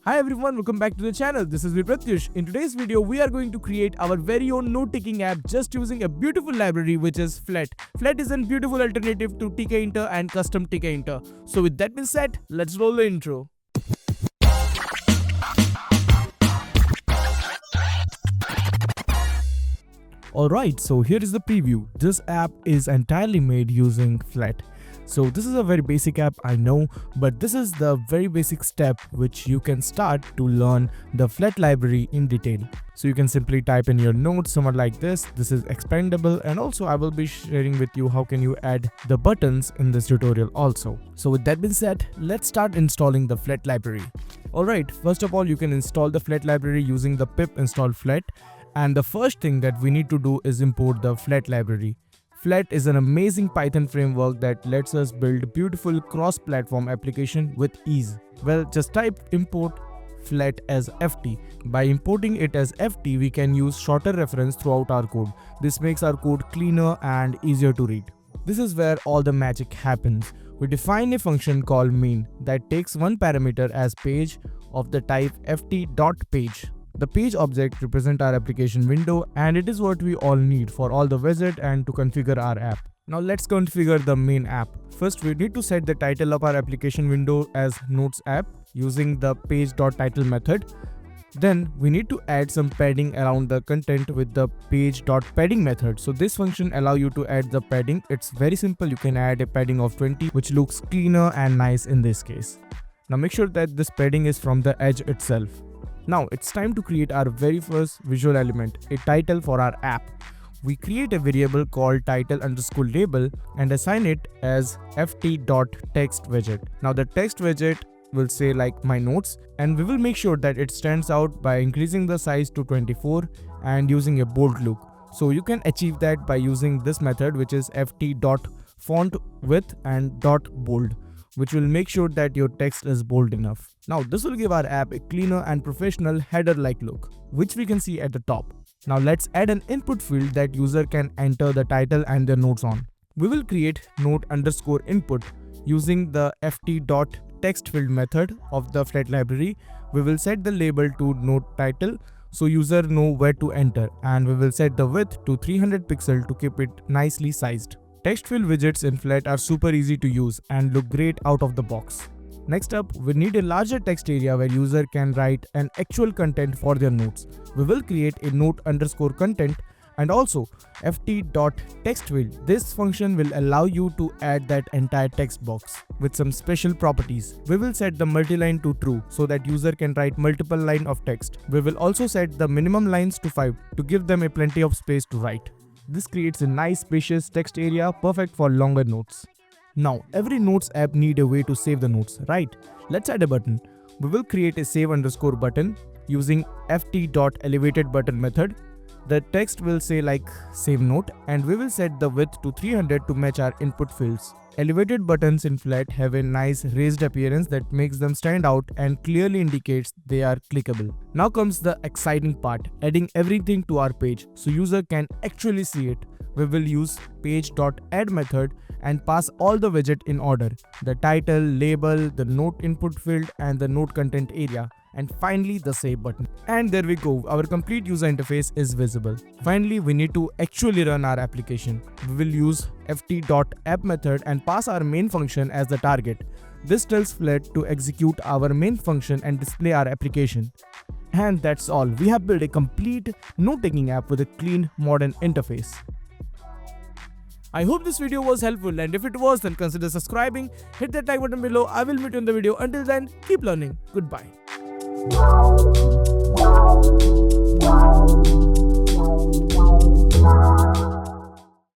Hi everyone, welcome back to the channel. This is Pratyush. In today's video, we are going to create our very own note-taking app just using a beautiful library which is Flet. Flet is a beautiful alternative to tkinter and custom tkinter. So with that being said, let's roll the intro. Alright, so here is the preview. This app is entirely made using Flet. So this is a very basic app, I know, but this is the very basic step which you can start to learn the Flet library in detail. So you can simply type in your notes somewhat like this. This is expandable, and also I will be sharing with you how can you add the buttons in this tutorial also. So with that being said, let's start installing the Flet library. Alright, first of all you can install the Flet library using the pip install Flet, and the first thing that we need to do is import the Flet library. Flet is an amazing Python framework that lets us build beautiful cross-platform application with ease. Well, just type import Flet as ft. By importing it as ft, we can use shorter reference throughout our code. This makes our code cleaner and easier to read. This is where all the magic happens. We define a function called main that takes one parameter as page of the type ft.page. The page object represents our application window, and it is what we all need for all the widget and to configure our app. Now let's configure the main app. First, we need to set the title of our application window as notes app using the page.title method. Then we need to add some padding around the content with the page.padding method. So this function allows you to add the padding. It's very simple. You can add a padding of 20, which looks cleaner and nice in this case. Now make sure that this padding is from the edge itself. Now it's time to create our very first visual element, a title for our app. We create a variable called title_label and assign it as ft.text widget. Now the text widget will say like my notes, and we will make sure that it stands out by increasing the size to 24 and using a bold look. So you can achieve that by using this method, which is ft.fontWidth and .bold, which will make sure that your text is bold enough. Now this will give our app a cleaner and professional header-like look, which we can see at the top. Now let's add an input field that user can enter the title and their notes on. We will create note_input using the ft.textField method of the Flet library. We will set the label to note title so user know where to enter, and we will set the width to 300 pixels to keep it nicely sized. Text field widgets in Flet are super easy to use and look great out of the box. Next up, we need a larger text area where user can write an actual content for their notes. We will create a note_content and also ft.textField. This function will allow you to add that entire text box with some special properties. We will set the multi-line to true so that user can write multiple lines of text. We will also set the minimum lines to 5 to give them a plenty of space to write. This creates a nice spacious text area perfect for longer notes. Now, every notes app need a way to save the notes, right? Let's add a button. We will create a save_button using ft.elevatedButton method. The text will say like save note, and we will set the width to 300 to match our input fields. Elevated buttons in Flet have a nice raised appearance that makes them stand out and clearly indicates they are clickable. Now comes the exciting part, adding everything to our page so user can actually see it. We will use page.add method and pass all the widget in order: the title, label, the note input field, and the note content area, and finally the save button. And there we go, our complete user interface is visible. Finally, we need to actually run our application. We will use ft.app method and pass our main function as the target. This tells Flet to execute our main function and display our application. And that's all. We have built a complete note-taking app with a clean modern interface. I hope this video was helpful, and if it was, then consider subscribing, hit that like button below. I will meet you in the video. Until then, keep learning. Goodbye.